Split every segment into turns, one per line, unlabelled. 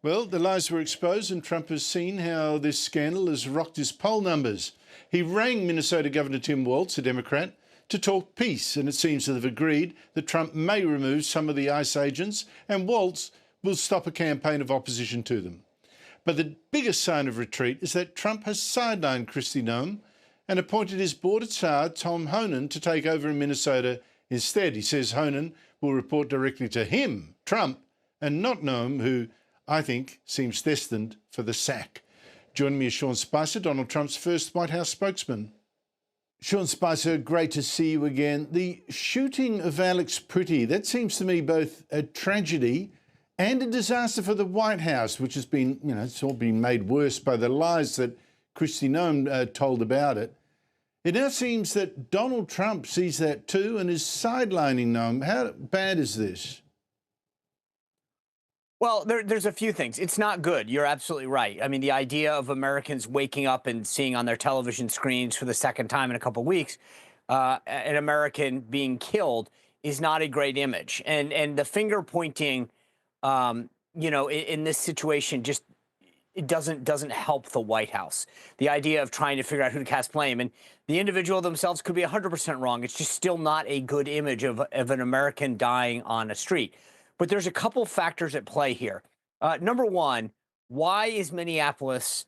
Well, the lies were exposed, and Trump has seen how this scandal has rocked his poll numbers. He rang Minnesota Governor Tim Walz, a Democrat, to talk peace, and it seems that they've agreed that Trump may remove some of the ICE agents, and Walz will stop a campaign of opposition to them. But the biggest sign of retreat is that Trump has sidelined Kristi Noem and appointed his border czar, Tom Homan, to take over in Minnesota instead. He says Homan will report directly to him, Trump, and not Noem, who I think seems destined for the sack. Joining me is Sean Spicer, Donald Trump's first White House spokesman. Sean Spicer, great to see you again. The shooting of Alex Pretti, that seems to me both a tragedy and a disaster for the White House, which has been, it's all been made worse by the lies that Kristi Noem told about it. It now seems that Donald Trump sees that too and is sidelining Noem. How bad is this?
Well, there's a few things. It's not good. You're absolutely right. I mean, the idea of Americans waking up and seeing on their television screens for the second time in a couple of weeks an American being killed is not a great image. And the finger pointing, in this situation, just it doesn't help the White House. The idea of trying to figure out who to cast blame, and the individual themselves could be 100% wrong. It's just still not a good image of an American dying on a street. But there's a couple factors at play here. Number one, why is Minneapolis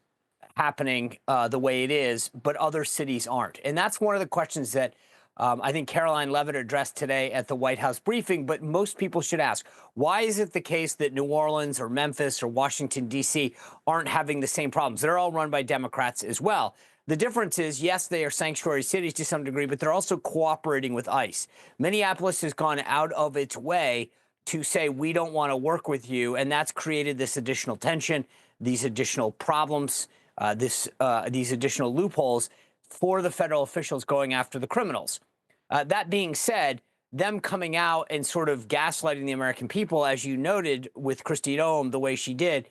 happening the way it is, but other cities aren't? And that's one of the questions that I think Caroline Leavitt addressed today at the White House briefing, but most people should ask, why is it the case that New Orleans or Memphis or Washington, D.C. aren't having the same problems? They're all run by Democrats as well. The difference is, yes, they are sanctuary cities to some degree, but they're also cooperating with ICE. Minneapolis has gone out of its way to say, we don't want to work with you. And that's created this additional tension, these additional problems, these additional loopholes for the federal officials going after the criminals. That being said, them coming out and sort of gaslighting the American people, as you noted with Kristi Noem, the way she did,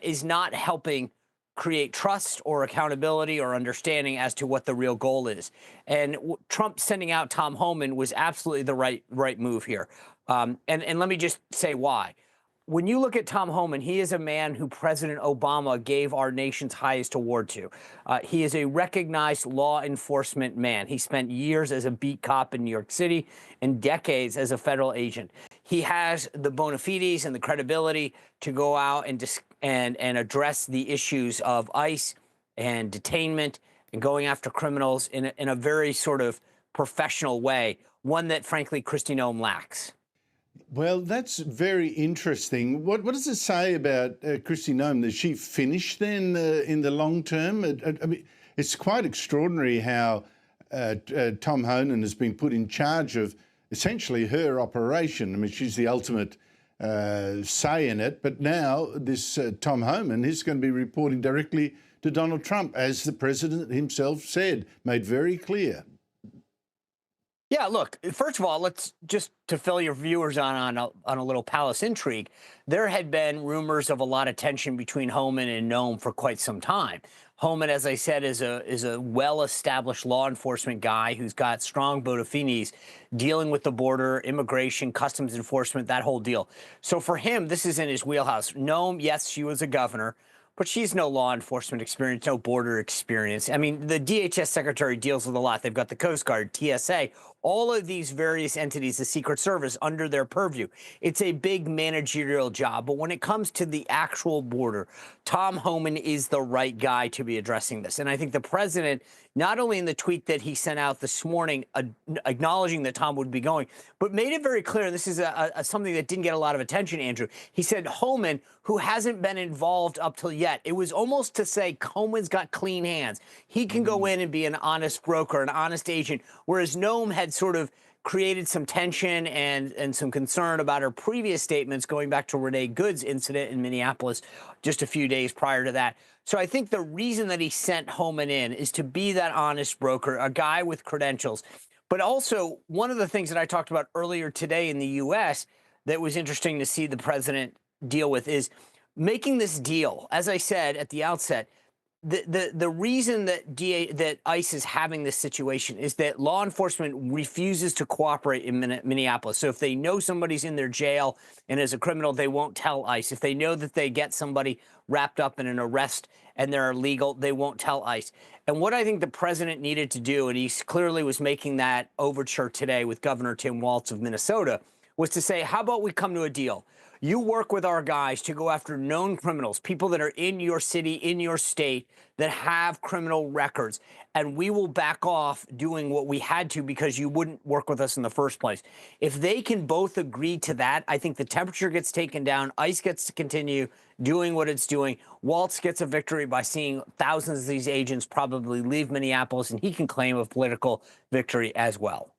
is not helping create trust or accountability or understanding as to what the real goal is. And Trump sending out Tom Homan was absolutely the right move here. And let me just say why. When you look at Tom Homan, he is a man who President Obama gave our nation's highest award to. He is a recognized law enforcement man. He spent years as a beat cop in New York City and decades as a federal agent. He has the bona fides and the credibility to go out and address the issues of ICE and detainment and going after criminals in a very sort of professional way, one that, frankly, Kristi Noem lacks.
Well, that's very interesting. What does it say about Kristi Noem? Is she finished then in the long term? I mean, it's quite extraordinary how Tom Homan has been put in charge of essentially her operation. I mean, she's the ultimate say in it. But now this Tom Homan is going to be reporting directly to Donald Trump, as the president himself said, made very clear.
Yeah, look, first of all, let's just to fill your viewers on a little palace intrigue. There had been rumors of a lot of tension between Homan and Noem for quite some time. Homan, as I said, is a well-established law enforcement guy who's got strong bona fides dealing with the border, immigration, customs enforcement, that whole deal. So for him, this is in his wheelhouse. Noem, yes, she was a governor, but she's no law enforcement experience, no border experience. I mean, the DHS secretary deals with a lot. They've got the Coast Guard, TSA, all of these various entities, the Secret Service, under their purview. It's a big managerial job. But when it comes to the actual border, Tom Homan is the right guy to be addressing this. And I think the president, not only in the tweet that he sent out this morning, acknowledging that Tom would be going, but made it very clear, and this is something that didn't get a lot of attention, Andrew. He said Homan, who hasn't been involved up till yet, it was almost to say Homan's got clean hands. He can go in and be an honest broker, an honest agent, whereas Noem had sort of created some tension and some concern about her previous statements going back to Renee Good's incident in Minneapolis just a few days prior to that. So I think the reason that he sent Homan in is to be that honest broker, a guy with credentials. But also, one of the things that I talked about earlier today in the U.S. that was interesting to see the president deal with is making this deal. As I said at the outset, the reason that that ICE is having this situation is that law enforcement refuses to cooperate in Minneapolis. So if they know somebody's in their jail and is a criminal, they won't tell ICE. If they know that they get somebody wrapped up in an arrest and they're illegal, they won't tell ICE. And what I think the president needed to do, and he clearly was making that overture today with Governor Tim Walz of Minnesota, was to say, how about we come to a deal? You work with our guys to go after known criminals, people that are in your city, in your state, that have criminal records, and we will back off doing what we had to because you wouldn't work with us in the first place. If they can both agree to that, I think the temperature gets taken down, ICE gets to continue doing what it's doing. Walz gets a victory by seeing thousands of these agents probably leave Minneapolis, and he can claim a political victory as well.